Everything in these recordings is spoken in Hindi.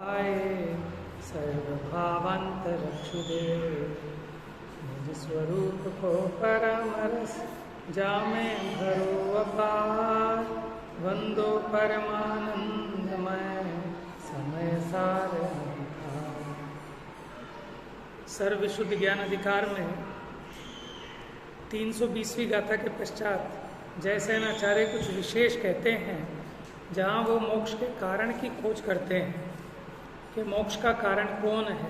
आए सर्वभावांतरक्षुदेव निज स्वरूप को परमरस जामे भरो अपार वंदो परमानंदमय समय सार सर्वशुद्ध ज्ञान अधिकार में 320वीं गाथा के पश्चात जयसेनाचार्य कुछ विशेष कहते हैं, जहाँ वो मोक्ष के कारण की खोज करते हैं कि मोक्ष का कारण कौन है।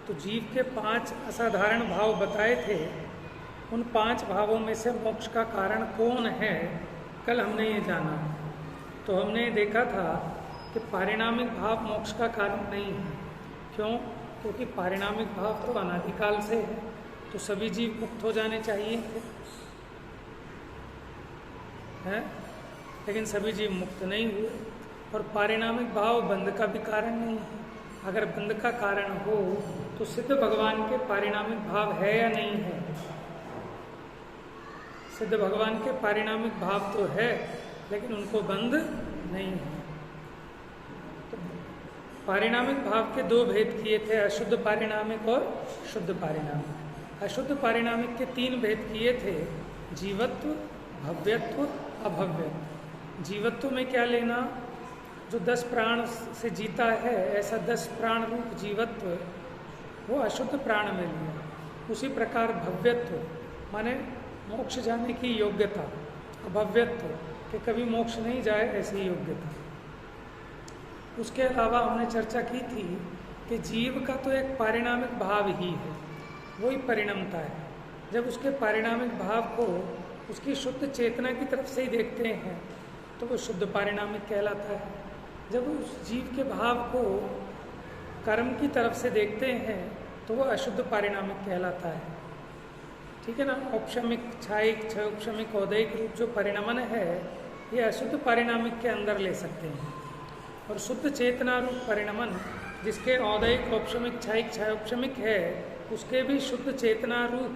तो जीव के 5 असाधारण भाव बताए थे, उन 5 भावों में से मोक्ष का कारण कौन है, कल हमने ये जाना। तो हमने देखा था कि पारिणामिक भाव मोक्ष का कारण नहीं है। क्यों? क्योंकि पारिणामिक भाव तो अनादिकाल से है, तो सभी जीव मुक्त हो जाने चाहिए थे, हैं? लेकिन सभी जीव मुक्त नहीं हुए। और पारिणामिक भाव बंध का भी कारण नहीं है। अगर बंध का कारण हो तो सिद्ध भगवान के पारिणामिक भाव है या नहीं है? सिद्ध भगवान के पारिणामिक भाव तो है, लेकिन उनको बंध नहीं है। तो पारिणामिक भाव के 2 भेद किए थे, अशुद्ध पारिणामिक और शुद्ध पारिणामिक। अशुद्ध पारिणामिक के 3 भेद किए थे, जीवत्व, भव्यत्व, अभव्यत्व। जीवत्व में क्या लेना? जो 10 प्राण से जीता है, ऐसा 10 प्राण रूप जीवत्व वो अशुद्ध प्राण में लिया। उसी प्रकार भव्यत्व माने मोक्ष जाने की योग्यता, अभव्यत्व कि कभी मोक्ष नहीं जाए ऐसी योग्यता। उसके अलावा हमने चर्चा की थी कि जीव का तो एक पारिणामिक भाव ही है, वही परिणमता है। जब उसके पारिणामिक भाव को उसकी शुद्ध चेतना की तरफ से ही देखते हैं तो वो शुद्ध पारिणामिक कहलाता है। जब उस जीव के भाव को कर्म की तरफ से देखते हैं तो वो अशुद्ध पारिणामिक कहलाता है। ठीक है ना? औपशमिक, क्षायिक, क्षयोपशमिक, औदैहिक रूप जो परिणमन है, ये अशुद्ध पारिणामिक के अंदर ले सकते हैं। और शुद्ध चेतना रूप परिणमन जिसके औदैहिक, औपशमिक, क्षायिक, क्षयोपशमिक है, उसके भी शुद्ध चेतना रूप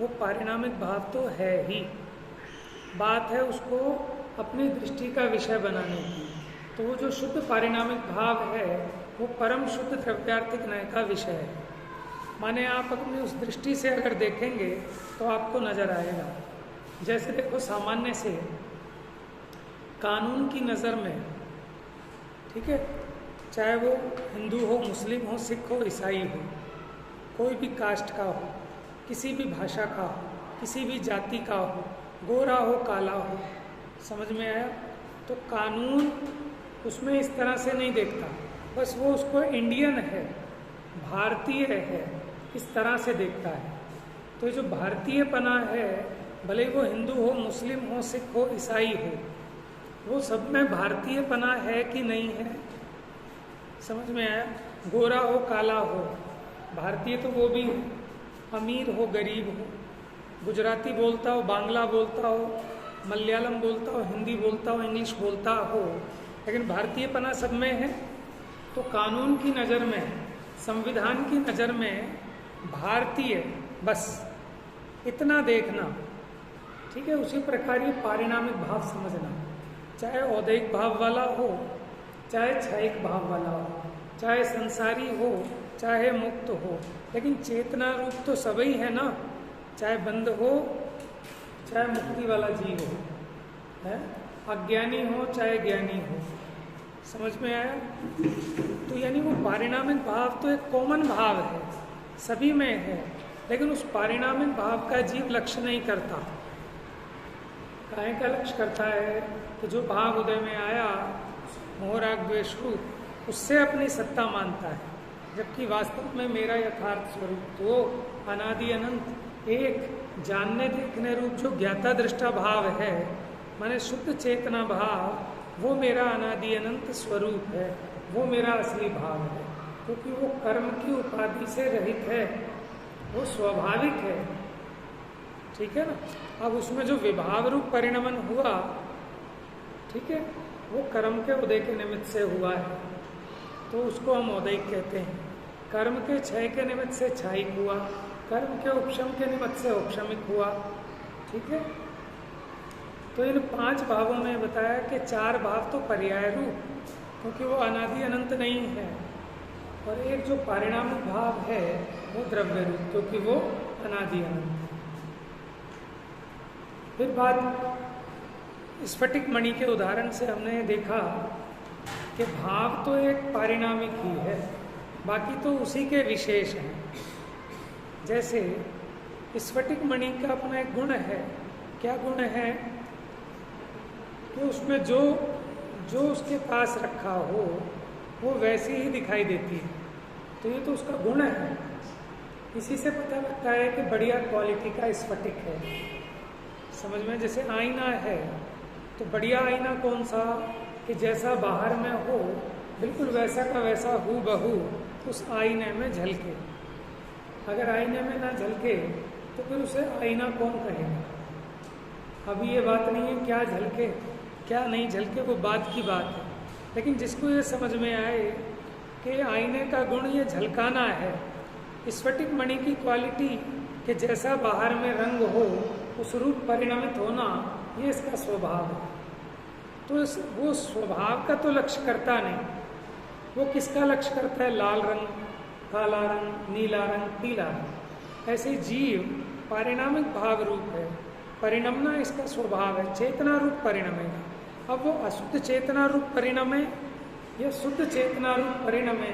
वो पारिणामिक भाव तो है ही। बात है उसको अपनी दृष्टि का विषय बनाने की। तो वो जो शुद्ध पारिणामिक भाव है वो परम शुद्ध द्रव्यार्थिक न्याय का विषय है। माने आप अपनी उस दृष्टि से अगर देखेंगे तो आपको नजर आएगा। जैसे देखो, सामान्य से कानून की नज़र में, ठीक है, चाहे वो हिंदू हो, मुस्लिम हो, सिख हो, ईसाई हो, कोई भी कास्ट का हो, किसी भी भाषा का हो, किसी भी जाति का हो, गोरा हो, काला हो, समझ में आया? तो कानून उसमें इस तरह से नहीं देखता, बस वो उसको इंडियन है, भारतीय है, इस तरह से देखता है। तो जो भारतीयपना है, भले वो हिंदू हो, मुस्लिम हो, सिख हो, ईसाई हो, वो सब में भारतीयपना है कि नहीं है? समझ में आया? गोरा हो, काला हो, भारतीय तो वो भी है, अमीर हो, गरीब हो, गुजराती बोलता हो, बांग्ला बोलता हो, मलयालम बोलता हो, हिंदी बोलता हो, इंग्लिश बोलता हो, लेकिन भारतीयपना सब में है। तो कानून की नज़र में, संविधान की नज़र में भारतीय, बस इतना देखना, ठीक है? उसी प्रकार ये पारिणामिक भाव समझना, चाहे औदैहिक भाव वाला हो, चाहे क्षयिक भाव वाला हो, चाहे संसारी हो, चाहे मुक्त हो, लेकिन चेतना रूप तो सभी है ना। चाहे बंध हो, चाहे मुक्ति वाला जीव हो, है, अज्ञानी हो, चाहे ज्ञानी हो। समझ में आया? तो यानी वो पारिणामिक भाव तो एक कॉमन भाव है, सभी में है, लेकिन उस पारिणामिक भाव का जीव लक्ष्य नहीं करता। काहे का लक्ष्य करता है कि जो भाव उदय में आया, मोह राग द्वेष रूप, उससे अपनी सत्ता मानता है, जबकि वास्तव में मेरा यथार्थ स्वरूप तो अनादि अनंत एक जानने देखने रूप जो ज्ञाता दृष्टा भाव है, माने शुद्ध चेतना भाव, वो मेरा अनादि अनंत स्वरूप है, वो मेरा असली भाव है। क्योंकि वो कर्म की उपाधि से रहित है, वो स्वाभाविक है। ठीक है ना? अब उसमें जो विभाव रूप परिणमन हुआ, ठीक है, वो कर्म के उदय के निमित्त से हुआ है, तो उसको हम औदैहिक कहते हैं। कर्म के क्षय के निमित्त से क्षयिक हुआ, कर्म के उपशम के निमित्त से औपशमिक हुआ। ठीक है? तो इन 5 भावों में बताया कि 4 भाव तो पर्याय रूप, क्योंकि वो अनादि अनंत नहीं है, और एक जो पारिणामिक भाव है वो द्रव्य रूप, क्योंकि वो अनादि अनंत है। फिर बात स्फटिक मणि के उदाहरण से हमने देखा कि भाव तो एक पारिणामिक ही है, बाकी तो उसी के विशेष हैं। जैसे स्फटिक मणि का अपना एक गुण है। क्या गुण है? कि उसमें जो उसके पास रखा हो वो वैसी ही दिखाई देती है। तो ये तो उसका गुण है। इसी से पता लगता है कि बढ़िया क्वालिटी का स्फटिक है। समझ में? जैसे आईना है तो बढ़िया आईना कौन सा? कि जैसा बाहर में हो बिल्कुल वैसा का वैसा हूबहू उस आईने में झलके। अगर आईने में ना झलके तो फिर उसे आईना कौन कहेगा? अभी ये बात नहीं है क्या झलके क्या नहीं झलके, वो बात की बात है। लेकिन जिसको ये समझ में आए कि आईने का गुण ये झलकाना है, स्फटिक मणि की क्वालिटी कि जैसा बाहर में रंग हो उस रूप परिणमित होना, ये इसका स्वभाव है। तो वो स्वभाव का तो लक्ष्य करता नहीं। वो किसका लक्ष्य करता है? लाल रंग, काला रंग, नीला रंग, पीला रंग। ऐसे जीव पारिणामिक भाव रूप है, परिणमना इसका स्वभाव है। चेतना रूप परिणमेगा। अब वो अशुद्ध चेतना रूप परिणमे या शुद्ध चेतना रूप परिणमे,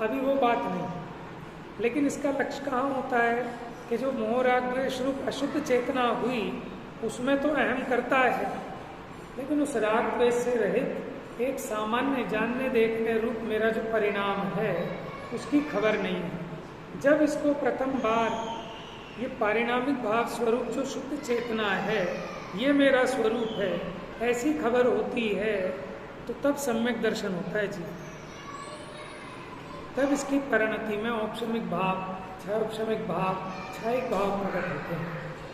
अभी वो बात नहीं। लेकिन इसका लक्ष्य कहाँ होता है कि जो मोह राग द्वेष रूप अशुद्ध चेतना हुई उसमें तो अहम करता है, लेकिन उस राग द्वेष से रहित एक सामान्य जानने देखने रूप मेरा जो परिणाम है उसकी खबर नहीं है। जब इसको प्रथम बार ये पारिणामिक भाव स्वरूप जो शुद्ध चेतना है ये मेरा स्वरूप है ऐसी खबर होती है तो तब सम्यक दर्शन होता है जी। तब इसकी परिणति में औपशमिक भाव, क्षयोपशमिक भाव, क्षयिक भाव प्रकट होते हैं।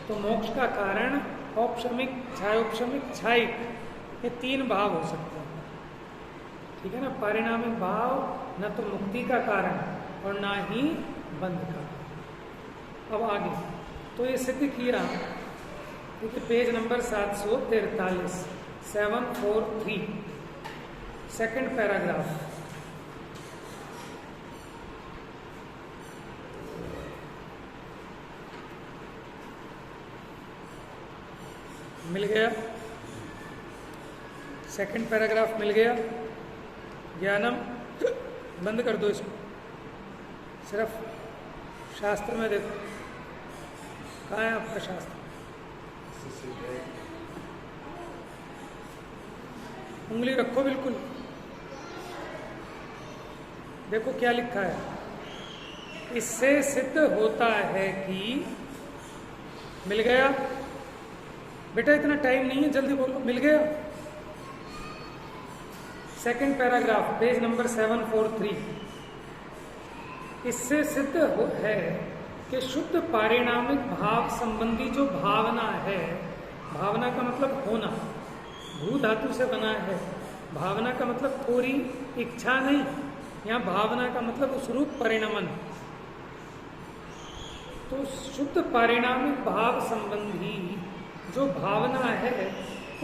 तो मोक्ष का कारण औपशमिक, क्षयोपशमिक, क्षयिक, ये तीन भाव हो सकते हैं। ठीक है ना? पारिणामिक भाव न तो मुक्ति का कारण और ना ही बंध का। अब आगे तो ये सिद्ध किया। देखिए पेज नंबर 743, 743, सेकंड पैराग्राफ। मिल गया? सेकंड पैराग्राफ मिल गया? ज्ञानम बंद कर दो इसको, सिर्फ शास्त्र में देखो। कहाँ है आपका शास्त्र? उंगली रखो बिल्कुल, देखो क्या लिखा है। इससे सिद्ध होता है कि, मिल गया बेटा? इतना टाइम नहीं है, जल्दी बोलो। मिल गया? Second paragraph, page number 743। इससे सिद्ध है कि शुद्ध पारिणामिक भाव संबंधी जो भावना है, भावना का मतलब होना, भू धातु से बना है। भावना का मतलब पूरी इच्छा नहीं, यहाँ भावना का मतलब उस रूप परिणमन। तो शुद्ध पारिणामिक भाव संबंधी जो भावना है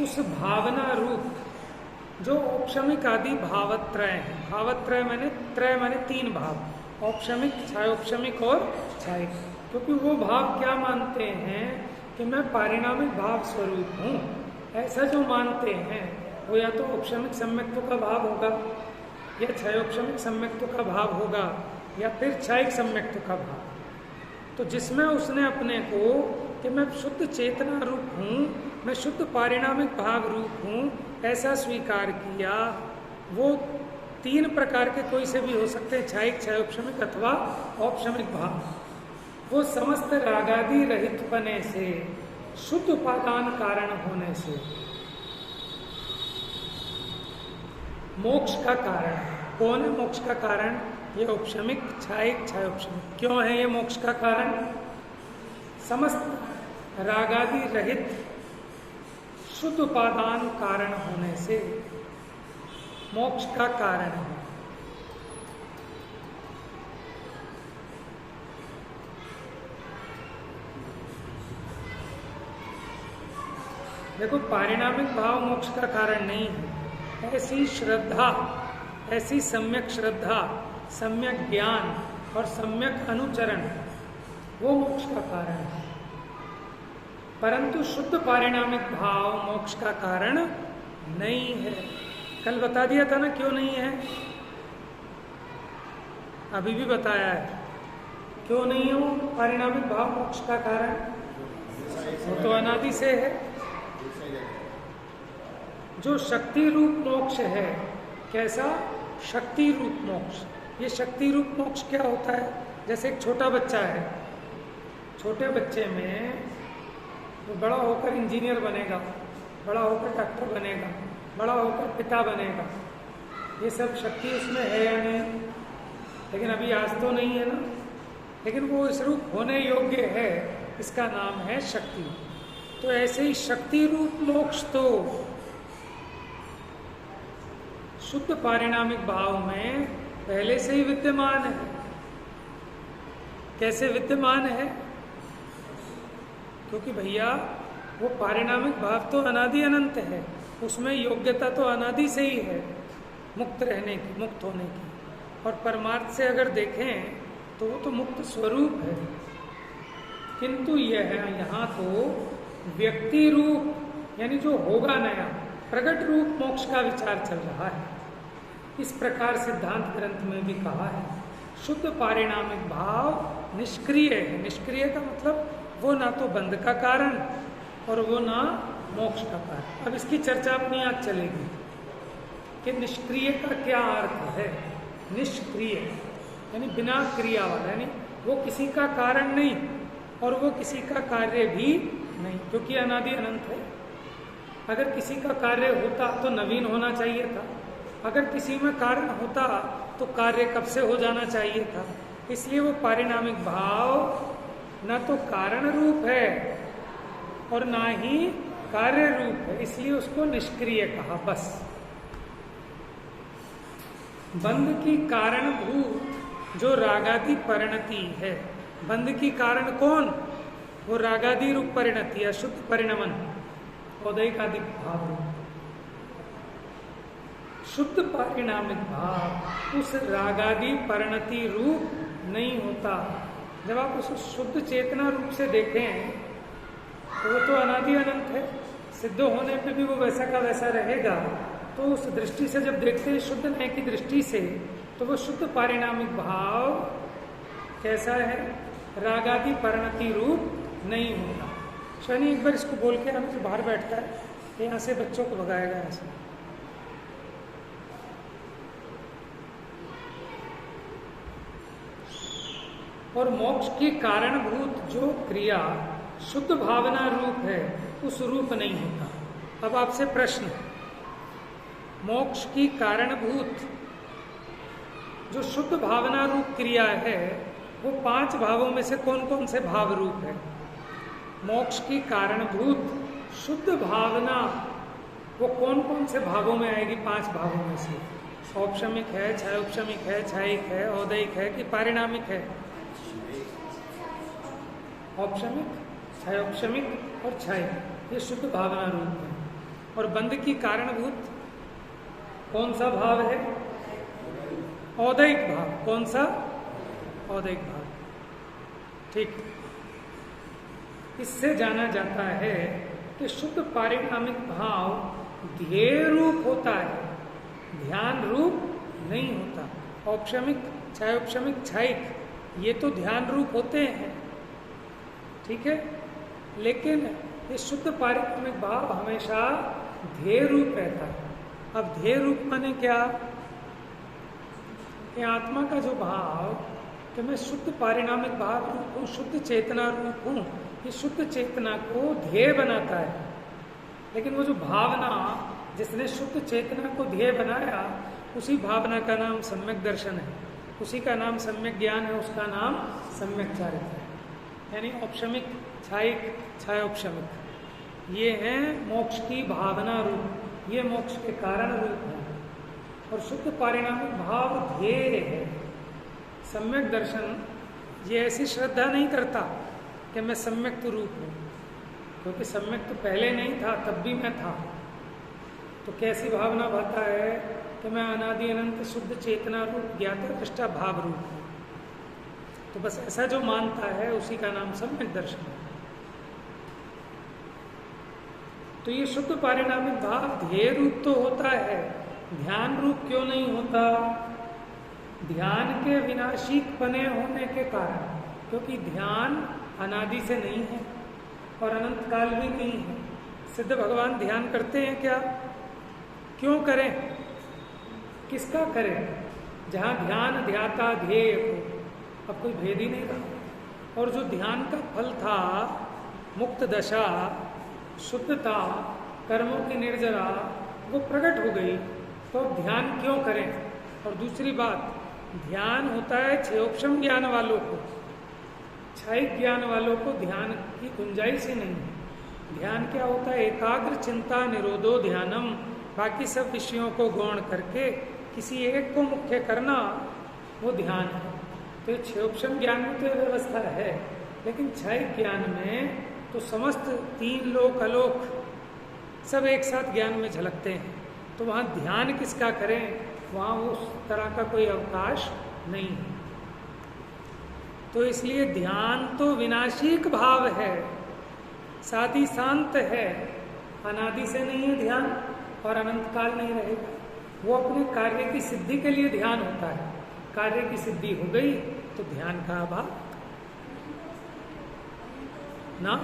उस भावना रूप जो औपशमिक आदि भावत्रय है। भावत्रय माने त्रय माने तीन भाव, औपशमिक, क्षयोपशमिक और क्षयिक। क्योंकि वो भाव क्या मानते हैं कि मैं पारिणामिक भाव स्वरूप हूँ, ऐसा जो मानते हैं वो या तो औपशमिक सम्यक्त्व का भाव होगा या क्षयोपशमिक सम्यक्त्व का भाव होगा या फिर क्षयिक सम्यक्त्व का भाव। तो जिसमें उसने अपने को कि मैं शुद्ध चेतना रूप हूँ, मैं शुद्ध पारिणामिक भाव रूप हूँ, ऐसा स्वीकार किया, वो तीन प्रकार के कोई से भी हो सकते हैं, क्षयिक, क्षयोपशमिक अथवा औपशमिक भाव। वो समस्त रागादि रहित पने से, शुद्ध उपादान कारण होने से मोक्ष का कारण। कौन है मोक्ष का कारण? ये औपशमिक, क्षयिक, क्षयोपशमिक। क्यों है ये मोक्ष का कारण? समस्त रागादि रहित शुद्ध उपादान कारण होने से मोक्ष का कारण है। देखो पारिणामिक भाव मोक्ष का कारण नहीं है। ऐसी श्रद्धा, ऐसी सम्यक श्रद्धा सम्यक ज्ञान और सम्यक अनुचरण, वो मोक्ष का कारण है। परंतु शुद्ध पारिणामिक भाव मोक्ष का कारण नहीं है। कल बता दिया था ना क्यों नहीं है, अभी भी बताया है क्यों नहीं हो पारिणामिक भाव मोक्ष का कारण। वो तो अनादि से है। जो शक्ति रूप मोक्ष है, कैसा शक्ति रूप मोक्ष। ये शक्ति रूप मोक्ष क्या होता है, जैसे एक छोटा बच्चा है, छोटे बच्चे में वो बड़ा होकर इंजीनियर बनेगा, बड़ा होकर डॉक्टर बनेगा, बड़ा होकर पिता बनेगा, ये सब शक्ति उसमें है या नहीं, लेकिन अभी आज तो नहीं है ना, लेकिन वो इस रूप होने योग्य है, इसका नाम है शक्ति। तो ऐसे ही शक्ति रूप मोक्ष तो शुद्ध पारिणामिक भाव में पहले से ही विद्यमान है। कैसे विद्यमान है, क्योंकि भैया वो पारिणामिक भाव तो अनादि अनंत है, उसमें योग्यता तो अनादि से ही है मुक्त रहने की, मुक्त होने की। और परमार्थ से अगर देखें तो वो तो मुक्त स्वरूप है, किंतु यह है यहाँ तो व्यक्ति रूप यानी जो होगा नया प्रगट रूप मोक्ष का विचार चल रहा है। इस प्रकार सिद्धांत ग्रंथ में भी कहा है शुद्ध पारिणामिक भाव निष्क्रिय है। निष्क्रिय का मतलब वो ना तो बंध का कारण और वो ना मोक्ष का कारण। अब इसकी चर्चा अपनी आज चलेगी कि निष्क्रिय का क्या अर्थ है। निष्क्रिय यानी बिना क्रिया वाला, यानी वो किसी का कारण नहीं और वो किसी का कार्य भी नहीं, क्योंकि अनादि अनंत है। अगर किसी का कार्य होता तो नवीन होना चाहिए था, अगर किसी में कारण होता तो कार्य कब से हो जाना चाहिए था। इसलिए वो पारिणामिक भाव न तो कारण रूप है और ना ही कार्य रूप है, इसलिए उसको निष्क्रिय कहा। बस बंध की कारणभूत जो रागादि परिणति है, बंध की कारण कौन, वो रागादि रूप परिणति या शुद्ध परिणमन औदैकादि भाव रूप। शुद्ध पारिणामिक भाव उस रागादि परिणति रूप नहीं होता। जब आप उस शुद्ध चेतना रूप से देखें तो वो तो अनादि अनंत है, सिद्ध होने पे भी वो वैसा का वैसा रहेगा। तो उस दृष्टि से जब देखते हैं शुद्ध न्याय की दृष्टि से, तो वो शुद्ध पारिणामिक भाव कैसा है, रागादि परिणति रूप नहीं होता। शनि एक बार इसको बोल के हमें जो बाहर बैठता है, यहाँ से बच्चों को भगाएगा ऐसे। और मोक्ष की कारणभूत जो क्रिया शुद्ध भावना रूप है, उस रूप नहीं होता। अब आपसे प्रश्न, मोक्ष की कारणभूत जो शुद्ध भावना रूप क्रिया है, वो 5 भावों में से कौन कौन से भाव रूप है। मोक्ष की कारणभूत शुद्ध भावना वो कौन कौन से भावों में आएगी, 5 भावों में से। औपशमिक है, छायोपशमिक है, छायिक है, औदैहिक है कि पारिणामिक है। औपशमिक, छायोपशमिक और छायिक, ये शुद्ध भावना रूप है। और बंध की कारणभूत कौन सा भाव है, औदैहिक भाव। कौन सा, औदैहिक भाव। ठीक, इससे जाना जाता है कि शुद्ध पारिणामिक भाव ध्येय रूप होता है, ध्यान रूप नहीं होता। औपशमिक, छायोपशमिक, छायिक ये तो ध्यान रूप होते हैं, ठीक है, लेकिन ये शुद्ध पारिणामिक भाव हमेशा ध्येय रूप रहता है। अब ध्येय रूप माने क्या, कि आत्मा का जो भाव कि मैं शुद्ध पारिणामिक भाव रूप हूँ, शुद्ध चेतना रूप हूँ, ये शुद्ध चेतना को ध्येय बनाता है। लेकिन वो जो भावना जिसने शुद्ध चेतना को ध्येय बनाया, उसी भावना का नाम सम्यक दर्शन है, उसी का नाम सम्यक ज्ञान है, उसका नाम सम्यक चारित्र है। यानी औपशमिक, छायिक, छायोपशमिक ये हैं मोक्ष की भावना रूप, ये मोक्ष के कारण रूप है। और शुद्ध पारिणामिक भाव ध्येय है। सम्यक दर्शन ये ऐसी श्रद्धा नहीं करता कि मैं सम्यक तो रूप हूँ, क्योंकि सम्यक तो पहले नहीं था, तब भी मैं था। तो कैसी भावना भाता है कि मैं अनादि अनंत शुद्ध चेतना रूप ज्ञाता दृष्टा भाव रूप हूँ। तो बस ऐसा जो मानता है उसी का नाम सम्यक दर्शन है। तो ये शुद्ध पारिणामिक भाव ध्येय रूप तो होता है, ध्यान रूप क्यों नहीं होता? ध्येय के विनाशिक पने होने के कारण, क्योंकि ध्यान अनादि से नहीं है और अनंत काल भी नहीं है। सिद्ध भगवान ध्यान करते हैं क्या? क्यों करें? किसका करें? जहाँ ध्यान ध्याता ध्येय को, अब कोई भेद ही नहीं रहा। और जो ध्यान का फल था मुक्त दशा, शुद्धता, कर्मों की निर्जरा, वो प्रकट हो गई। तो अब ध्यान क्यों करें? और दूसरी बात, ध्यान होता है क्षयोपशम ज्ञान वालों को, क्षयिक ज्ञान वालों को ध्यान की गुंजाइश ही नहीं है। ध्यान क्या होता है? एकाग्र चिंता निरोधो ध्यानम, बाकी सब विषयों को गौण करके किसी एक को मुख्य करना, वो ध्यान है। तो क्षयोपशम ज्ञान में तो व्यवस्था है, लेकिन क्षयिक ज्ञान में तो समस्त तीन लोक अलोक सब एक साथ ज्ञान में झलकते हैं। तो वहाँ ध्यान किसका करें? वहाँ उस तरह का कोई अवकाश नहीं है। तो इसलिए ध्यान तो विनाशिक भाव है, साथ ही शांत है, अनादि से नहीं है ध्यान और अनंत काल नहीं रहेगा। वो अपने कार्य की सिद्धि के लिए ध्यान होता है। कार्य की सिद्धि हो गई तो ध्यान का अभाव ना,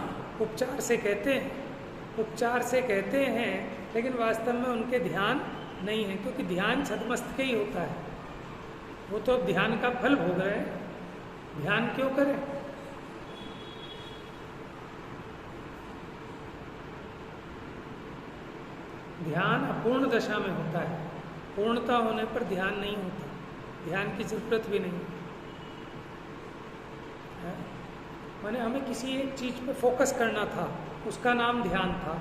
उपचार से कहते हैं, उपचार से कहते हैं, लेकिन वास्तव में उनके ध्यान नहीं है, क्योंकि ध्यान छद्मस्तक ही होता है। वो तो अब ध्यान का फल भोग रहे हैं, ध्यान क्यों करें? ध्यान अपूर्ण दशा में होता है, पूर्णता होने पर ध्यान नहीं होता, ध्यान की जरूरत भी नहीं है। माने हमें किसी एक चीज पे फोकस करना था, उसका नाम ध्यान था,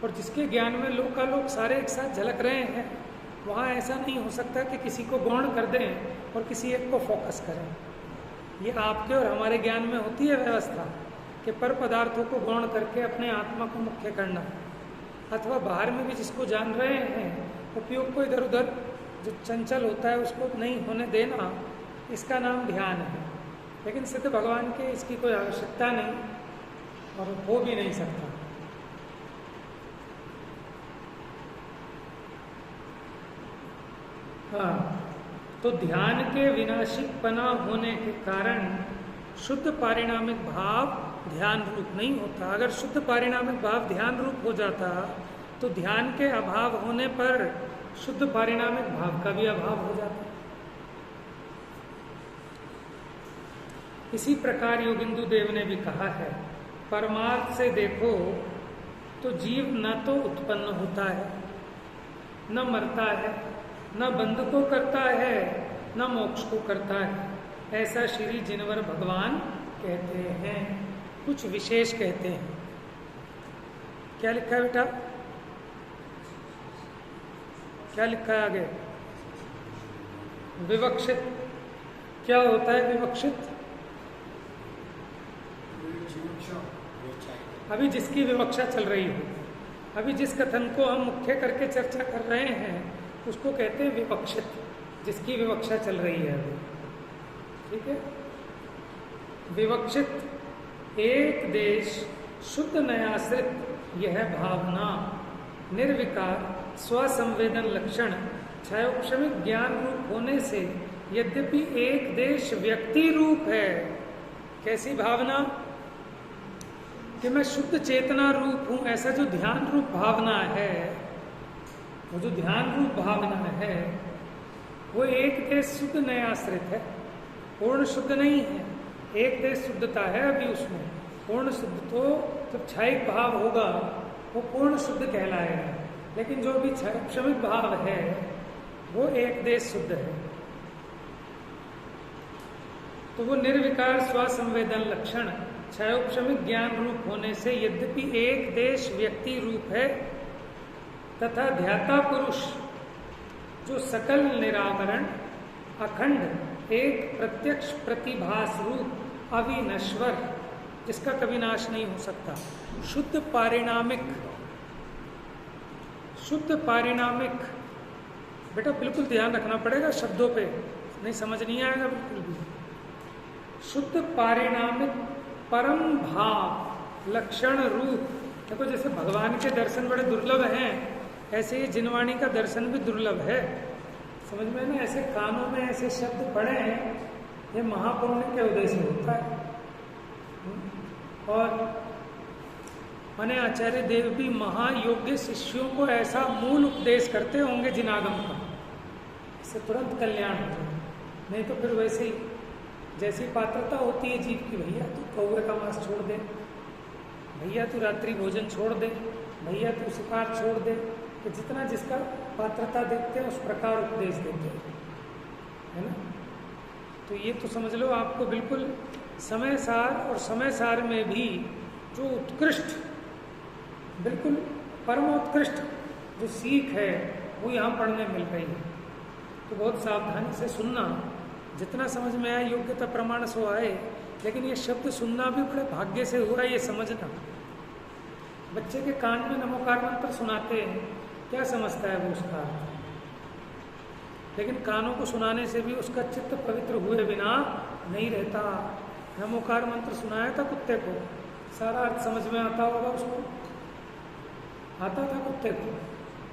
और जिसके ज्ञान में लोकालोक सारे एक साथ झलक रहे हैं, वहाँ ऐसा नहीं हो सकता कि किसी को गौण कर दें और किसी एक को फोकस करें। ये आपके और हमारे ज्ञान में होती है व्यवस्था कि पर पदार्थों को गौण करके अपने आत्मा को मुख्य करना, अथवा बाहर में भी जिसको जान रहे हैं उपयोग को इधर उधर जो चंचल होता है उसको नहीं होने देना, इसका नाम ध्यान है। लेकिन सिद्ध भगवान के इसकी कोई आवश्यकता नहीं और हो भी नहीं सकता। हाँ, तो ध्यान के विनाशिकपना होने के कारण शुद्ध पारिणामिक भाव ध्यान रूप नहीं होता। अगर शुद्ध पारिणामिक भाव ध्यान रूप हो जाता तो ध्यान के अभाव होने पर शुद्ध पारिणामिक भाव का भी अभाव हो जाता। इसी प्रकार योगिंदु देव ने भी कहा है, परमार्थ से देखो तो जीव न तो उत्पन्न होता है, न मरता है, न बंध को करता है, न मोक्ष को करता है। ऐसा श्री जिनवर भगवान कहते हैं। कुछ विशेष कहते हैं। क्या लिखा है बेटा? क्या लिखा है आगे? विवक्षित। क्या होता है विवक्षित? अभी जिसकी विवक्षा चल रही हो, अभी जिस कथन को हम मुख्य करके चर्चा कर रहे हैं उसको कहते हैं विवक्षित, जिसकी विवक्षा चल रही है अभी। ठीक है? विवक्षित एक देश शुद्ध नयाश्रित यह भावना निर्विकार स्वसंवेदन लक्षण क्षयोपशमिक ज्ञान रूप होने से यद्यपि एक देश व्यक्ति रूप है। कैसी भावना? कि मैं शुद्ध चेतना रूप हूं, ऐसा जो ध्यान रूप भावना है, वो जो ध्यान रूप भावना है वो एक देश शुद्ध नयाश्रित है, पूर्ण शुद्ध नहीं है। एक देश शुद्धता है अभी उसमें, पूर्ण शुद्ध तो जब क्षयिक भाव होगा वो पूर्ण शुद्ध कहलाएगा, लेकिन जो भी क्षमिक भाव है वो एक देश शुद्ध है। तो वो निर्विकार स्वसंवेदन लक्षण क्षयोपशमिक ज्ञान रूप होने से यद्यपि एक देश व्यक्ति रूप है तथा ध्याता पुरुष जो सकल निरावरण अखंड एक प्रत्यक्ष प्रतिभास रूप अविनश्वर, जिसका कभी नाश नहीं हो सकता, शुद्ध पारिणामिक बेटा बिल्कुल ध्यान रखना पड़ेगा शब्दों पे, नहीं समझ नहीं आएगा बिल्कुल भी। शुद्ध पारिणामिक परम भाव लक्षण रूप, देखो जैसे भगवान के दर्शन बड़े दुर्लभ हैं, ऐसे ही जिनवाणी का दर्शन भी दुर्लभ है। समझ में ना, ऐसे कानों में ऐसे शब्द पड़े हैं, ये महापुण्य के उदय से होता है। और माने आचार्य देव भी महायोग्य शिष्यों को ऐसा मूल उपदेश करते होंगे जिनागम का, इससे तुरंत कल्याण हो जाए। नहीं तो फिर वैसे ही जैसी पात्रता होती है जीव की, भैया तू कौवे का मांस छोड़ दे, भैया तू रात्रि भोजन छोड़ दे, भैया तू शिकार छोड़ दे, तो जितना जिसका पात्रता देखते हैं उस प्रकार उपदेश देते हैं, है ना। तो ये तो समझ लो आपको बिल्कुल समय सार, और समय सार में भी जो उत्कृष्ट, बिल्कुल परमोत्कृष्ट जो सीख है वो यहाँ पढ़ने मिल रही है। तो बहुत सावधानी से सुनना, जितना समझ में आए योग्यता प्रमाण सो आए, लेकिन ये शब्द सुनना भी बड़े भाग्य से हुआ, ये समझना। बच्चे के कान में नमोकार मंत्र सुनाते हैं, क्या समझता है वो उसका, लेकिन कानों को सुनाने से भी उसका चित्त पवित्र हुए बिना नहीं रहता। नमोकार मंत्र सुनाया था कुत्ते को, सारा अर्थ समझ में आता होगा उसको, आता था कुत्ते को,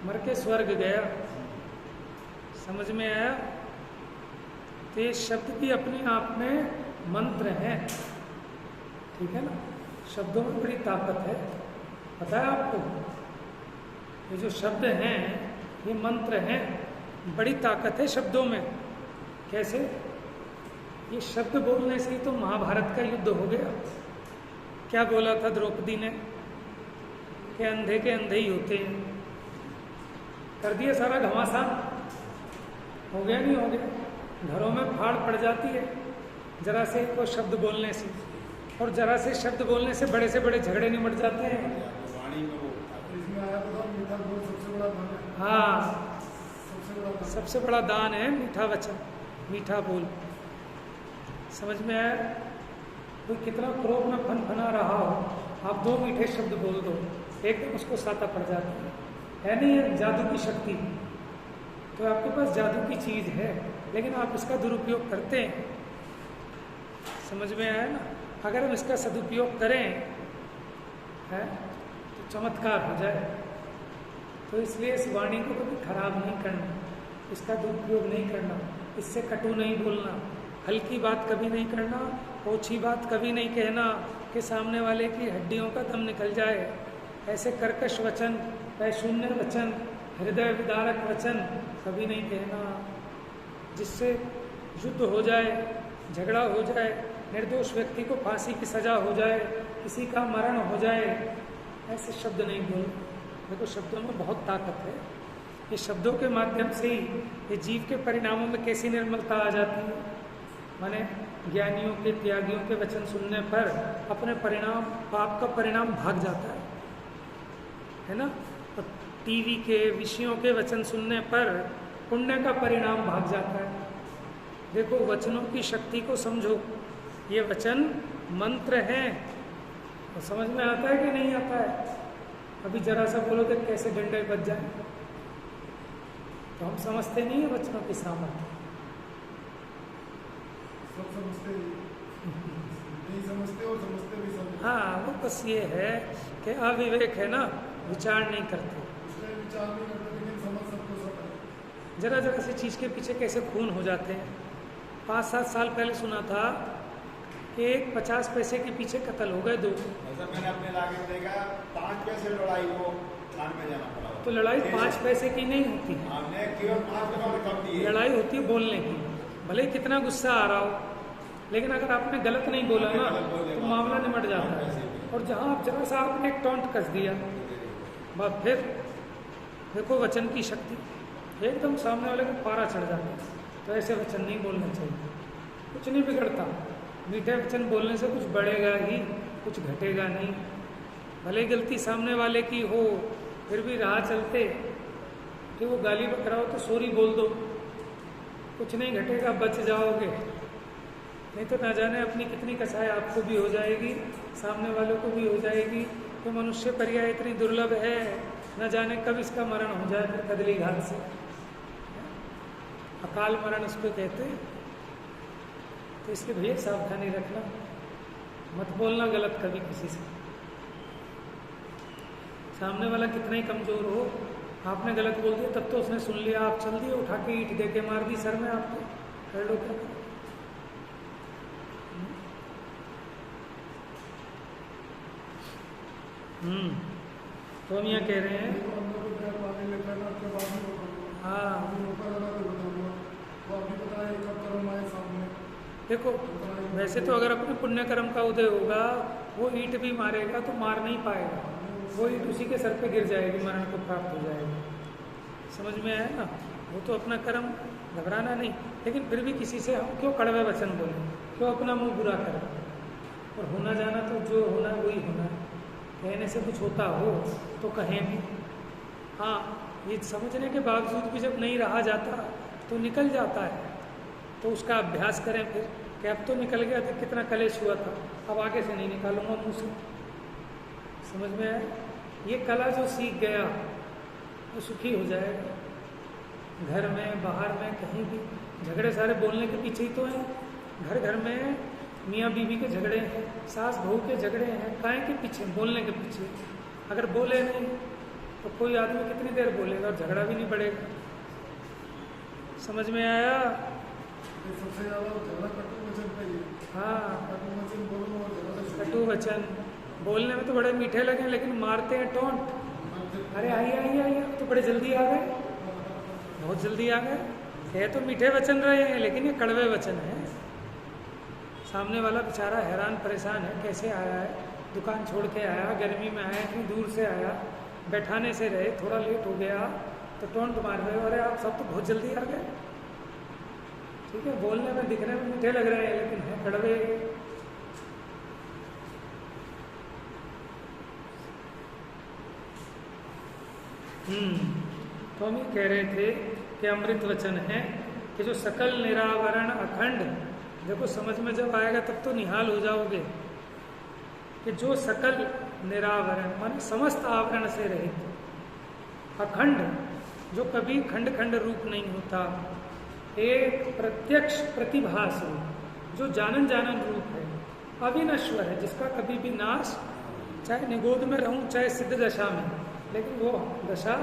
मर के स्वर्ग गया, समझ में आया। तो ये शब्द भी अपने आप में मंत्र हैं, ठीक है ना। शब्दों में बड़ी ताकत है, पता है आपको। ये जो शब्द हैं ये मंत्र हैं, बड़ी ताकत है शब्दों में। कैसे? ये शब्द बोलने से ही तो महाभारत का युद्ध हो गया। क्या बोला था द्रौपदी ने कि अंधे के अंधे ही होते हैं, कर दिया सारा घमासान, हो गया नहीं हो गया। घरों में फाड़ पड़ जाती है जरा से कोई शब्द बोलने से, और जरा से शब्द बोलने से बड़े झगड़े निमट जाते हैं। हाँ, सबसे बड़ा दान है मीठा वचन, मीठा बोल। समझ में आया? कोई कितना क्रोध में फना रहा हो, आप 2 मीठे शब्द बोल दो, एकदम उसको साता पड़ जाता है नहीं है जादू की शक्ति। तो आपके पास जादू की चीज है, लेकिन आप इसका दुरुपयोग करते हैं। समझ में आया ना? अगर हम इसका सदुपयोग करें है तो चमत्कार हो जाए। तो इसलिए इस वाणी को कभी खराब नहीं करना, इसका दुरुपयोग नहीं करना, इससे कटु नहीं बोलना, हल्की बात कभी नहीं करना, ओछी बात कभी नहीं कहना कि सामने वाले की हड्डियों का दम निकल जाए। ऐसे कर्कश वचन, शून्य वचन, हृदय विदारक वचन कभी नहीं कहना, जिससे युद्ध हो जाए, झगड़ा हो जाए, निर्दोष व्यक्ति को फांसी की सजा हो जाए, किसी का मरण हो जाए, ऐसे शब्द नहीं बोल। देखो शब्दों में बहुत ताकत है। ये शब्दों के माध्यम से ही ये जीव के परिणामों में कैसी निर्मलता आ जाती है। माने ज्ञानियों के, त्यागियों के वचन सुनने पर अपने परिणाम, पाप का परिणाम भाग जाता है ना। और टीवी के, विषयों के वचन सुनने पर पुण्य का परिणाम भाग जाता है। देखो वचनों की शक्ति को समझो, ये वचन मंत्र हैं, तो समझ में आता है कि नहीं आता है? अभी जरा सा बोलो तो कैसे डंडे बच जाए। तो हम समझते नहीं है वचनों की सामर्थ्य, सब समझते नहीं समझते और समझते भी समझते। हाँ, वो बस ये है कि अविवेक है ना, विचार नहीं करते। विचार नहीं करते लेकिन समझ सबको सब है। जरा जरा सी चीज़ के पीछे कैसे खून हो जाते हैं। 5-7 साल पहले सुना था कि एक 50 पैसे के पीछे कत्ल हो गए 2। ऐसा मैंने अपने इलाके में देखा, 5 पैसे लड़ाई को थाने में जाना पड़ा। तो लड़ाई 5 पैसे की नहीं होती है, हमने केवल 5 टका में कम दिए। लड़ाई होती है बोलने की। भले ही कितना गुस्सा आ रहा हो, लेकिन अगर आपने गलत नहीं बोला ना तो मामला निमट जाता है। और जहाँ आप जरा सा आपने एक टॉन्ट कस दिया, बस फिर देखो वचन की शक्ति, एकदम सामने वाले को पारा चढ़ जाता है। तो ऐसे वचन नहीं बोलना चाहिए, कुछ नहीं बिगड़ता। मीठे वचन बोलने से कुछ बढ़ेगा ही, कुछ घटेगा नहीं। भले गलती सामने वाले की हो, फिर भी राह चलते कि वो गाली बक रहा हो तो सॉरी बोल दो, कुछ नहीं घटेगा, बच जाओगे। नहीं तो ना जाने अपनी कितनी कसाई आपको भी हो जाएगी, सामने वालों को भी हो जाएगी। तो मनुष्य पर्याय इतनी दुर्लभ है, न जाने कब इसका मरण हो जाए फिर कदली घात से। अकाल मरण उसको कहते हैं। तो इसलिए भैया सावधानी रखना, मत बोलना गलत कभी किसी से। सामने वाला कितना ही कमजोर हो, आपने गलत बोल दिया तब तो उसने सुन लिया, आप चल दिए उठा के ईंट दे के मार दी सर में आपको, कर लो क्या। तो हम यहाँ कह रहे हैं हाँ देखो, वैसे तो अगर अपने पुण्य कर्म का उदय होगा, वो ईंट भी मारेगा तो मार नहीं पाएगा, वो ईंट उसी के सर पे गिर जाएगी, मरण को प्राप्त हो जाएगा। समझ में आया ना? वो तो अपना कर्म, घबराना नहीं। लेकिन फिर भी किसी से हम क्यों कड़वे वचन बोलें, क्यों अपना मुंह बुरा करें? और होना जाना तो जो होना वही होना, कहने से कुछ होता हो तो कहें भी। हाँ, ये समझने के बावजूद भी जब नहीं रहा जाता तो निकल जाता है, तो उसका अभ्यास करें फिर कि अब तो निकल गया था, कितना कलेश हुआ था, अब आगे से नहीं निकालूंगा मुँह से। समझ में आया? ये कला जो सीख गया वो सुखी हो जाएगा। घर में बाहर में कहीं भी झगड़े सारे बोलने के पीछे ही तो हैं। घर घर में मियाँ बीवी के झगड़े हैं, सास बहू के झगड़े हैं, काहे के पीछे? बोलने के पीछे। अगर बोले नहीं तो कोई आदमी कितनी देर बोलेगा और झगड़ा भी नहीं बढ़ेगा। समझ में आया? सबसे ज्यादा झगड़ा कटु वचन का ही है। हाँ, कटु वचन बोलो और झगड़ा से कटु वचन बोलने में तो बड़े मीठे लगे, लेकिन मारते हैं टोंट। अरे आइए आइए आइए, तो बड़े जल्दी आ गए, बहुत जल्दी आ गए। है तो मीठे वचन रहे हैं, लेकिन ये कड़वे वचन हैं। सामने वाला बेचारा हैरान परेशान है, कैसे आया है, दुकान छोड़ के आया, गर्मी में आया, इतनी दूर से आया, बैठाने से रहे, थोड़ा लेट हो गया तो टोंट मार रहे हो, अरे आप सब तो बहुत जल्दी आ गए। ठीक है, बोलने में दिखने में मीठे लग रहे हैं, लेकिन है कड़वे। तो हम ये कह रहे थे कि अमृत वचन है कि जो सकल निरावरण अखंड, देखो समझ में जब आएगा तब तो निहाल हो जाओगे कि जो सकल निरावरण माने समस्त आवरण से रहित, अखंड जो कभी खंड खंड रूप नहीं होता, एक प्रत्यक्ष प्रतिभास रूप जो जानन जानन रूप है, अविनश्वर है, जिसका कभी भी नाश, चाहे निगोद में रहूं चाहे सिद्ध दशा में, लेकिन वो दशा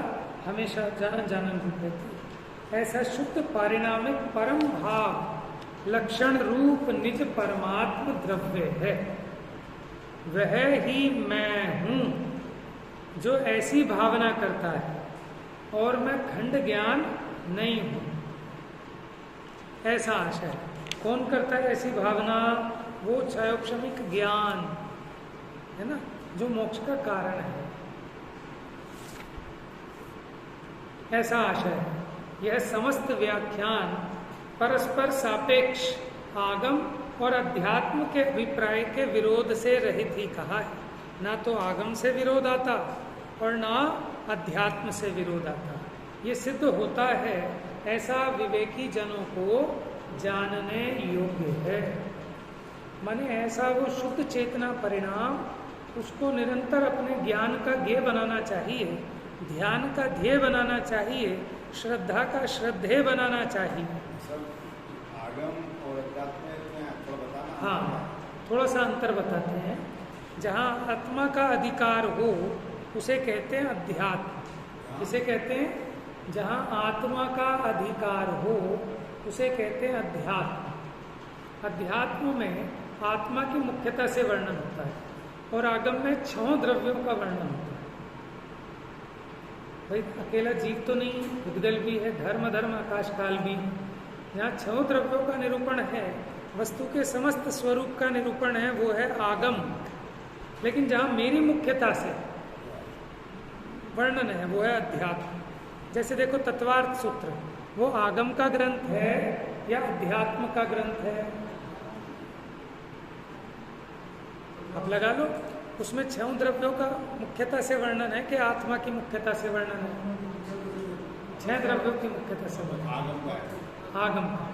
हमेशा जानन जानन रूप रहती है। ऐसा शुद्ध पारिणामिक परम भाव लक्षण रूप निज परमात्म द्रव्य है, वह ही मैं हूं जो ऐसी भावना करता है और मैं खंड ज्ञान नहीं हूं, ऐसा आशय। कौन करता है ऐसी भावना? वो क्षयोक्षमिक ज्ञान है ना, जो मोक्ष का कारण है, ऐसा आशय है। यह समस्त व्याख्यान परस्पर सापेक्ष आगम और अध्यात्म के अभिप्राय के विरोध से रहित ही कहा है। ना तो आगम से विरोध आता और ना अध्यात्म से विरोध आता। ये सिद्ध होता है, ऐसा विवेकी जनों को जानने योग्य है। माने ऐसा वो शुद्ध चेतना परिणाम, उसको निरंतर अपने ज्ञान का ध्येय बनाना चाहिए, ध्यान का ध्येय बनाना चाहिए, श्रद्धा का श्रद्धेय बनाना चाहिए। आगम और अध्यात्म में थोड़ा बताना। हाँ, थोड़ा सा अंतर बताते हैं। जहाँ आत्मा का अधिकार हो उसे कहते हैं अध्यात्म। इसे कहते हैं जहाँ आत्मा का अधिकार हो उसे कहते हैं अध्यात्म। अध्यात्म में आत्मा की मुख्यता से वर्णन होता है और आगम में 6 द्रव्यों का वर्णन होता है। भाई अकेला जीव तो नहीं, उद्गल भी है, धर्म धर्म आकाश काल भी। यहाँ 6 द्रव्यों का निरूपण है, वस्तु के समस्त स्वरूप का निरूपण है, वो है आगम। लेकिन जहाँ मेरी मुख्यता से वर्णन है वो है अध्यात्म। जैसे देखो तत्वार्थ सूत्र, वो आगम का ग्रंथ है या अध्यात्म का ग्रंथ है? आप लगा लो, उसमें 6 द्रव्यों का मुख्यता से वर्णन है कि आत्मा की मुख्यता से वर्णन है? 6 द्रव्यों की मुख्यता से वर्णन, आगम का।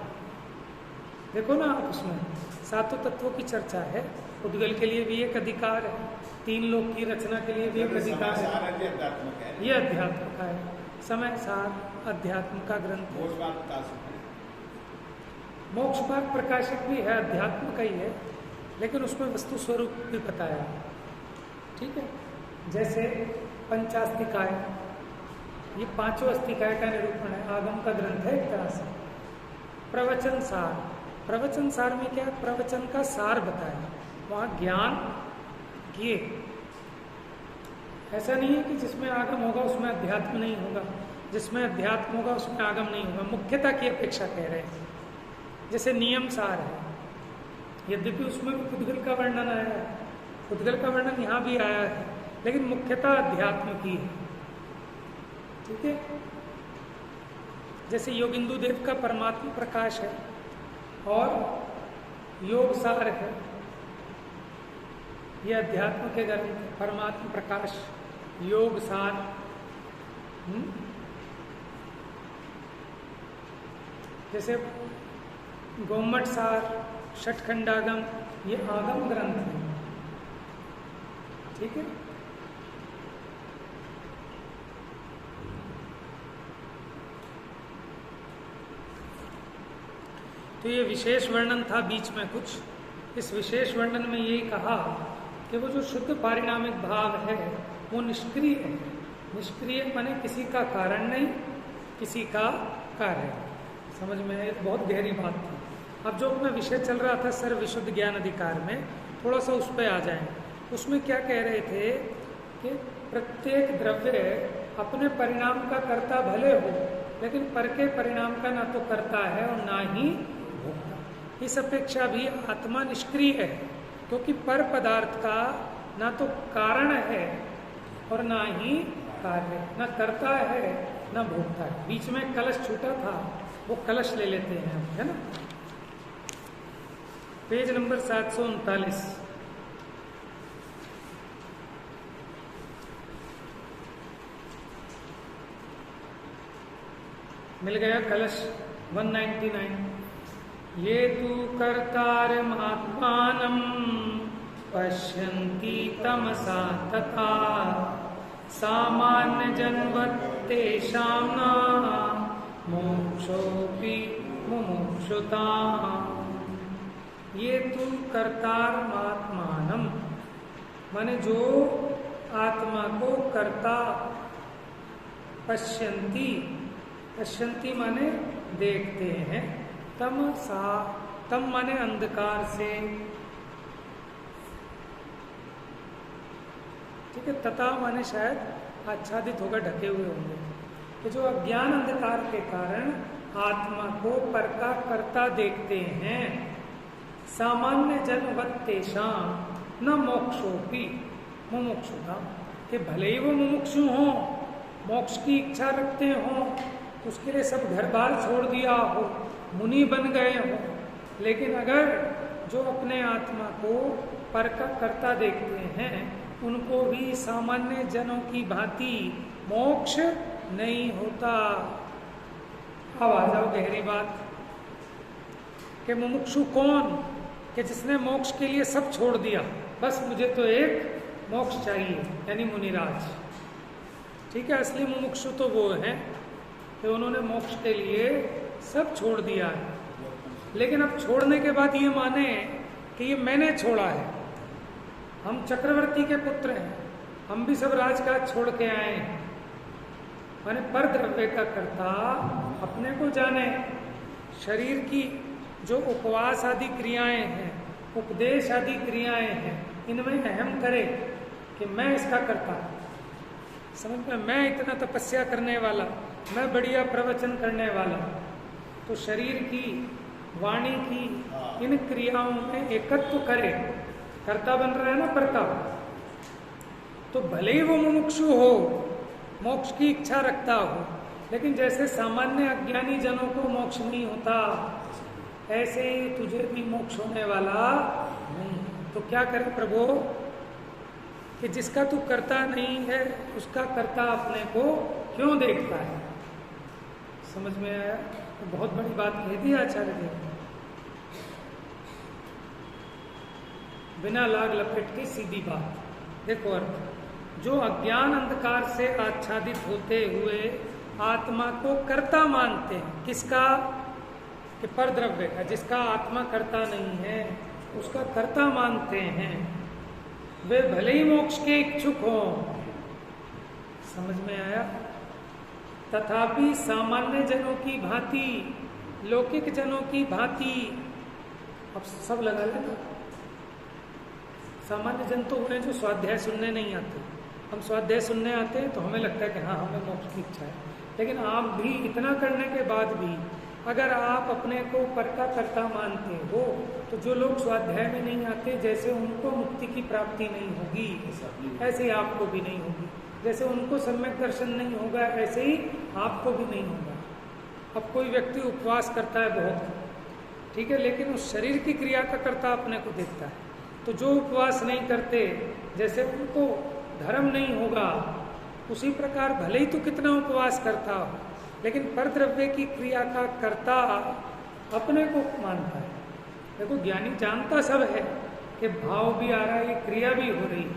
देखो ना आप, उसमें 7 तत्वों की चर्चा है, उद्गल के लिए भी एक अधिकार है, 3 लोक की रचना के लिए भी एक अधिकार है, ये अध्यात्म का है। समय सार अध्यात्म का ग्रंथ है। मोक्ष मार्ग प्रकाशक भी है, अध्यात्म का ही है, लेकिन उसमें वस्तु स्वरूप भी बताया। ठीक है, जैसे पंचास्तिकाय, ये पांचों अस्तिकाय का निरूपण है, आगम का ग्रंथ है एक तरह से। प्रवचन सार, प्रवचन सार में क्या, प्रवचन का सार बताया, वहाँ ज्ञान किए। ऐसा नहीं है कि जिसमें आगम होगा उसमें अध्यात्म नहीं होगा, जिसमें अध्यात्म होगा उसमें आगम नहीं होगा, मुख्यता की अपेक्षा कह रहे हैं। जैसे नियम सार है, यद्यपि उसमें भी पुद्गल का वर्णन आया है, पुद्गल का वर्णन यहाँ भी आया है, लेकिन मुख्यता अध्यात्म की है। ठीक है, जैसे योगिंदु देव का परमात्मा प्रकाश है और योग सार है, यह अध्यात्म के ग्रंथ, परमात्मा प्रकाश, योग सार। जैसे गोमट सार, षटखंडागम, ये आगम ग्रंथ है। ठीक है, तो ये विशेष वर्णन था बीच में कुछ। इस विशेष वर्णन में ये कहा कि वो जो शुद्ध पारिणामिक भाव है वो निष्क्रिय है। निष्क्रिय माने किसी का कारण नहीं, किसी का कार्य। समझ में आए, बहुत गहरी बात थी। अब जो अपना विषय चल रहा था सर्व विशुद्ध ज्ञान अधिकार में, थोड़ा सा उस पर आ जाएं। उसमें क्या कह रहे थे कि प्रत्येक द्रव्य अपने परिणाम का कर्ता भले हो, लेकिन पर के परिणाम का ना तो करता है और ना ही भोगता। इस अपेक्षा भी आत्मा निष्क्रिय है, क्योंकि पर पदार्थ का ना तो कारण है और ना ही कार्य, ना करता है ना भोगता है। बीच में कलश छूटा था, वो कलश ले लेते हैं, है ना। Page number 739। मिल गया कलश 199। ये तु कर्तारमात्मानं पश्यन्ति तमसा तथा सामान्यजन्वत्तेषां न मोक्षोऽपि मुमुक्षुताम्। ये तु कर्तारमात्मानं, माने जो आत्मा को कर्ता, पश्यन्ति, पश्यन्ति माने देखते हैं, तम सा, तम माने अंधकार से, ठीक है, तथा माने शायद आच्छादित होकर ढके हुए होंगे। कि जो अज्ञान अंधकार के कारण आत्मा को पर का कर्ता देखते हैं, सामान्य जन्मवत्तेषां न मोक्षोपि मुमुक्षुता, कि भले ही वो मुमुक्षु हों, मोक्ष की इच्छा रखते हों, उसके लिए सब घर बार छोड़ दिया हो, मुनि बन गए हो, लेकिन अगर जो अपने आत्मा को पर का कर्ता देखते हैं, उनको भी सामान्य जनों की भांति मोक्ष नहीं होता। अब आ जाओ गहरी बात कि मुमुक्षु कौन, कि जिसने मोक्ष के लिए सब छोड़ दिया, बस मुझे तो एक मोक्ष चाहिए, यानी मुनिराज। ठीक है, असली मुमुक्षु तो वो है कि उन्होंने मोक्ष के लिए सब छोड़ दिया है, लेकिन अब छोड़ने के बाद ये माने कि ये मैंने छोड़ा है, हम चक्रवर्ती के पुत्र हैं, हम भी सब राजकाज छोड़ के आए हैं। माने पर द्रव्य का कर्ता अपने को जाने, शरीर की जो उपवास आदि क्रियाएं हैं, उपदेश आदि क्रियाएं हैं, इनमें अहम करे कि मैं इसका कर्ता, समझ में, मैं इतना तपस्या करने वाला, मैं बढ़िया प्रवचन करने वाला। तो शरीर की, वाणी की इन क्रियाओं में एकत्व करे, कर्ता बन रहा है ना, कर्ता। तो भले ही वो मुमुक्षु हो, मोक्ष की इच्छा रखता हो, लेकिन जैसे सामान्य अज्ञानी जनों को मोक्ष नहीं होता, ऐसे ही तुझे भी मोक्ष होने वाला नहीं। तो क्या करे प्रभु कि जिसका तू करता नहीं है, उसका कर्ता अपने को क्यों देखता है। समझ में आया? तो बहुत बड़ी बात कह दी आचार्य देव ने, बिना लाग लपेट की सीधी बात। देखो अर्थ, जो अज्ञान अंधकार से आच्छादित होते हुए आत्मा को कर्ता मानते हैं, किसका, कि पर द्रव्य का, जिसका आत्मा कर्ता नहीं है उसका कर्ता मानते हैं, वे भले ही मोक्ष के इच्छुक हों। समझ में आया? तथापि सामान्य जनों की भांति, लौकिक जनों की भांति, अब सब लगा लेना। सामान्य जन तो उन्हें जो स्वाध्याय सुनने नहीं आते, हम स्वाध्याय सुनने आते हैं तो हमें लगता है कि हाँ हमें मोक्ष की इच्छा है, लेकिन आप भी इतना करने के बाद भी अगर आप अपने को पर का कर्ता मानते हो तो जो लोग स्वाध्याय में नहीं आते, जैसे उनको मुक्ति की प्राप्ति नहीं होगी ऐसे ही आपको भी नहीं होगी, जैसे उनको सम्यक दर्शन नहीं होगा ऐसे ही आपको भी नहीं होगा। अब कोई व्यक्ति उपवास करता है बहुत, ठीक है, लेकिन उस शरीर की क्रिया का कर्ता अपने को देखता है, तो जो उपवास नहीं करते जैसे उनको धर्म नहीं होगा, उसी प्रकार भले ही तो कितना उपवास करता हो, लेकिन पर द्रव्य की क्रिया का कर्ता अपने को मानता है। देखो ज्ञानी जानता सब है कि भाव भी आ रहा है, ये क्रिया भी हो रही है,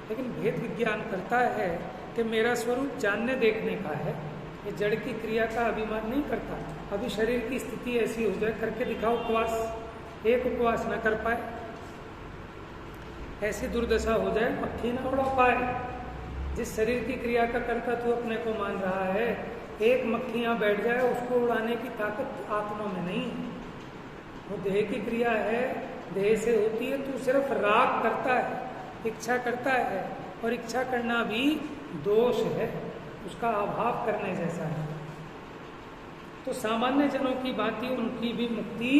लेकिन भेद विज्ञान करता है कि मेरा स्वरूप जानने देखने का है, ये जड़ की क्रिया का अभिमान नहीं करता। अभी शरीर की स्थिति ऐसी हो जाए, करके दिखाओ उपवास, एक उपवास न कर पाए, ऐसी दुर्दशा हो जाए मक्खी न उड़ा पाए। जिस शरीर की क्रिया का कर्ता तू अपने को मान रहा है, एक मक्खी यहाँ बैठ जाए उसको उड़ाने की ताकत आत्मा में नहीं है, वो देह की क्रिया है, देह से होती है। तू सिर्फ राग करता है, इच्छा करता है, और इच्छा करना भी दोष है, उसका अभाव करने जैसा है। तो सामान्य जनों की भांति उनकी भी मुक्ति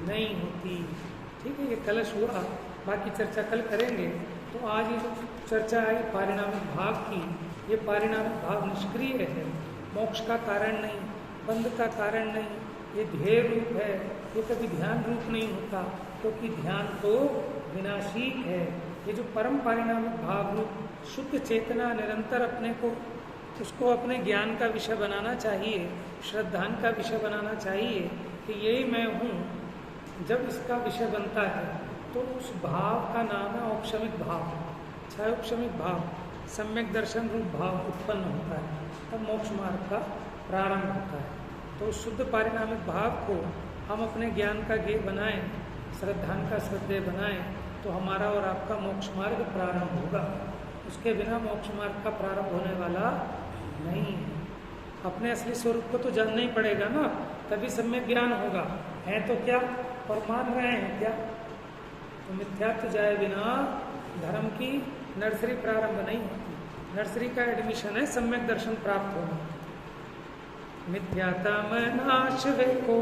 नहीं होती। ठीक है, ये कलश हुआ, बाकी चर्चा कल करेंगे। तो आज ये जो चर्चा आई पारिणामिक भाव की, ये पारिणामिक भाव निष्क्रिय है, मोक्ष का कारण नहीं, बंध का कारण नहीं, ये ध्येय रूप है, ये कभी ध्यान रूप नहीं होता, क्योंकि ध्यान तो विनाशी है। ये जो परम पारिणामिक भाव रूप शुद्ध चेतना निरंतर अपने को, उसको अपने ज्ञान का विषय बनाना चाहिए, श्रद्धान का विषय बनाना चाहिए कि यही मैं हूँ। जब इसका विषय बनता है तो उस भाव का नाम है औपशमिक भाव, छायोपशमिक भाव, सम्यक दर्शन रूप भाव उत्पन्न होता है, तब मोक्ष मार्ग का प्रारंभ होता है। तो शुद्ध पारिणामिक भाव को हम अपने ज्ञान का गेय बनाएं, श्रद्धान का श्रद्धेय बनाएं, तो हमारा और आपका मोक्ष मार्ग प्रारंभ होगा। उसके बिना मोक्ष मार्ग का प्रारंभ होने वाला नहीं। अपने असली स्वरूप को तो जानना ही पड़ेगा ना, तभी सम्यक ज्ञान होगा। है तो क्या और मान रहे हैं क्या? तो मिथ्यात्व जाए बिना धर्म की नर्सरी प्रारंभ नहीं होती। नर्सरी का एडमिशन है सम्यक दर्शन प्राप्त होना। मिथ्याता में नाश वे को